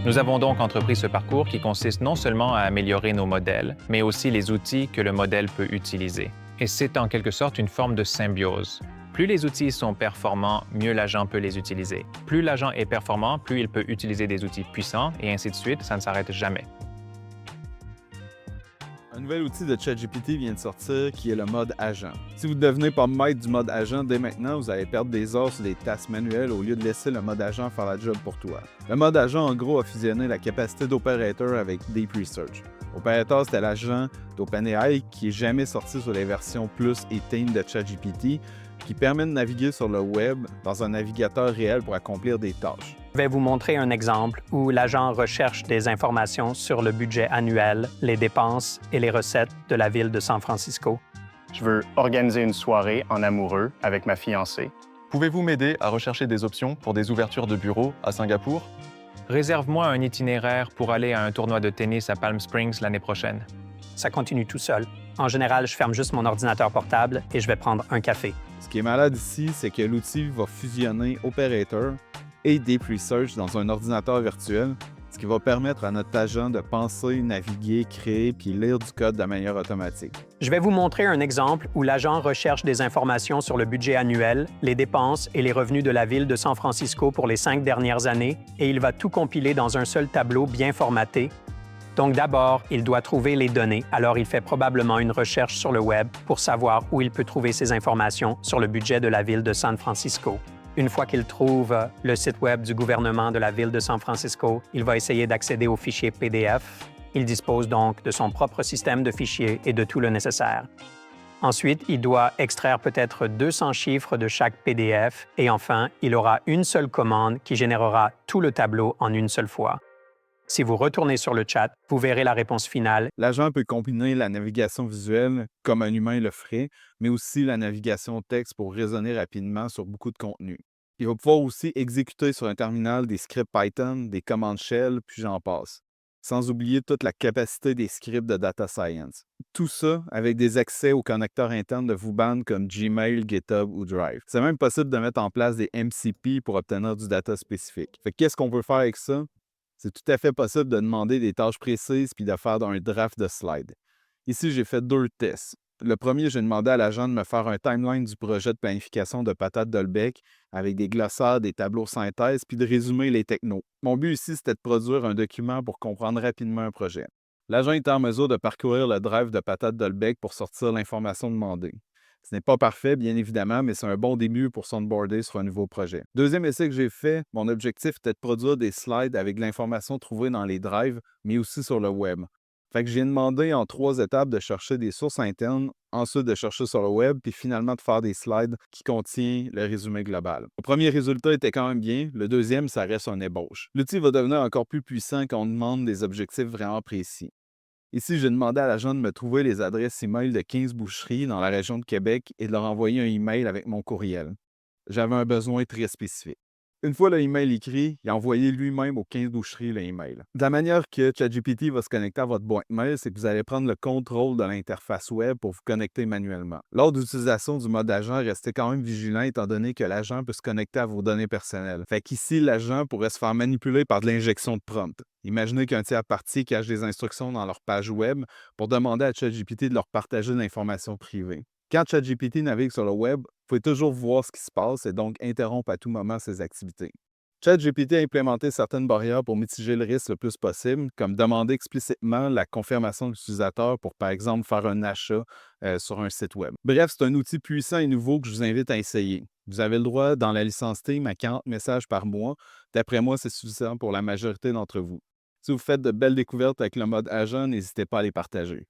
Nous avons donc entrepris ce parcours qui consiste non seulement à améliorer nos modèles, mais aussi les outils que le modèle peut utiliser. Et c'est en quelque sorte une forme de symbiose. Plus les outils sont performants, mieux l'agent peut les utiliser. Plus l'agent est performant, plus il peut utiliser des outils puissants, et ainsi de suite, ça ne s'arrête jamais. Un nouvel outil de ChatGPT vient de sortir qui est le mode agent. Si vous devenez pas maître du mode agent dès maintenant, vous allez perdre des heures sur des tâches manuelles au lieu de laisser le mode agent faire la job pour toi. Le mode agent, en gros, a fusionné la capacité d'Operator avec Deep Research. Operator, c'était l'agent d'OpenAI qui est jamais sorti sur les versions Plus et Teen de ChatGPT, qui permet de naviguer sur le web dans un navigateur réel pour accomplir des tâches. Je vais vous montrer un exemple où l'agent recherche des informations sur le budget annuel, les dépenses et les recettes de la ville de San Francisco. Je veux organiser une soirée en amoureux avec ma fiancée. Pouvez-vous m'aider à rechercher des options pour des ouvertures de bureaux à Singapour? Réserve-moi un itinéraire pour aller à un tournoi de tennis à Palm Springs l'année prochaine. Ça continue tout seul. En général, je ferme juste mon ordinateur portable et je vais prendre un café. Ce qui est malade ici, c'est que l'outil va fusionner Operator et Deep Research dans un ordinateur virtuel, ce qui va permettre à notre agent de penser, naviguer, créer puis lire du code de manière automatique. Je vais vous montrer un exemple où l'agent recherche des informations sur le budget annuel, les dépenses et les revenus de la ville de San Francisco pour les 5 dernières années, et il va tout compiler dans un seul tableau bien formaté. Donc d'abord, il doit trouver les données, alors il fait probablement une recherche sur le web pour savoir où il peut trouver ces informations sur le budget de la ville de San Francisco. Une fois qu'il trouve le site web du gouvernement de la ville de San Francisco, il va essayer d'accéder au fichier PDF. Il dispose donc de son propre système de fichiers et de tout le nécessaire. Ensuite, il doit extraire peut-être 200 chiffres de chaque PDF et enfin, il aura une seule commande qui générera tout le tableau en une seule fois. Si vous retournez sur le chat, vous verrez la réponse finale. L'agent peut combiner la navigation visuelle, comme un humain le ferait, mais aussi la navigation texte pour raisonner rapidement sur beaucoup de contenu. Il va pouvoir aussi exécuter sur un terminal des scripts Python, des commandes shell, puis j'en passe. Sans oublier toute la capacité des scripts de data science. Tout ça avec des accès aux connecteurs internes de Vuban comme Gmail, GitHub ou Drive. C'est même possible de mettre en place des MCP pour obtenir du data spécifique. Qu'est-ce qu'on peut faire avec ça? C'est tout à fait possible de demander des tâches précises puis de faire un draft de slides. Ici, j'ai fait 2 tests. Le premier, j'ai demandé à l'agent de me faire un timeline du projet de planification de Patate Dolbec avec des glossaires, des tableaux synthèse puis de résumer les technos. Mon but ici, c'était de produire un document pour comprendre rapidement un projet. L'agent était en mesure de parcourir le drive de Patate Dolbec pour sortir l'information demandée. Ce n'est pas parfait, bien évidemment, mais c'est un bon début pour s'onboarder sur un nouveau projet. Deuxième essai que j'ai fait, mon objectif était de produire des slides avec l'information trouvée dans les drives, mais aussi sur le web. Fait que j'ai demandé en 3 étapes de chercher des sources internes, ensuite de chercher sur le web, puis finalement de faire des slides qui contiennent le résumé global. Le premier résultat était quand même bien, le deuxième, ça reste un ébauche. L'outil va devenir encore plus puissant quand on demande des objectifs vraiment précis. Ici, j'ai demandé à l'agent de me trouver les adresses email de 15 boucheries dans la région de Québec et de leur envoyer un email avec mon courriel. J'avais un besoin très spécifique. Une fois le email écrit, il a envoyé lui-même aux 15 boucheries le email. De la manière que ChatGPT va se connecter à votre boîte mail, c'est que vous allez prendre le contrôle de l'interface web pour vous connecter manuellement. Lors de l'utilisation du mode agent, restez quand même vigilant étant donné que l'agent peut se connecter à vos données personnelles. Fait qu'ici, l'agent pourrait se faire manipuler par de l'injection de prompt. Imaginez qu'un tiers parti cache des instructions dans leur page web pour demander à ChatGPT de leur partager de l'information privée. Quand ChatGPT navigue sur le web, vous pouvez toujours voir ce qui se passe et donc interrompre à tout moment ses activités. ChatGPT a implémenté certaines barrières pour mitiger le risque le plus possible, comme demander explicitement la confirmation de l'utilisateur pour, par exemple, faire un achat sur un site web. Bref, c'est un outil puissant et nouveau que je vous invite à essayer. Vous avez le droit, dans la licence Team, à 40 messages par mois. D'après moi, c'est suffisant pour la majorité d'entre vous. Si vous faites de belles découvertes avec le mode agent, n'hésitez pas à les partager.